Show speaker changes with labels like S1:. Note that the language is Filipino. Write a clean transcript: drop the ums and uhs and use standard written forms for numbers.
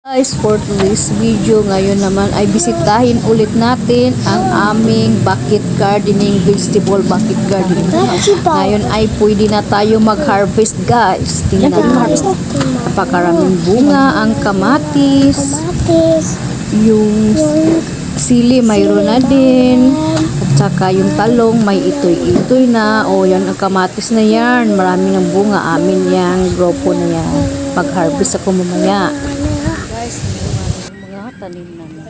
S1: Guys, for today's video ngayon naman ay bisitahin ulit natin ang aming bucket gardening, vegetable bucket gardening. Ngayon ay pwede na tayo mag-harvest guys. Tingnan nyo. Napakaraming bunga ang kamatis. Yung sili mayroon na din. At saka yung talong may itoy-itoy na. O yan ang kamatis na yan. Marami ng bunga. Amin yung grupo na yan. Pag-harvest ako mamaya. Mga tanim namin.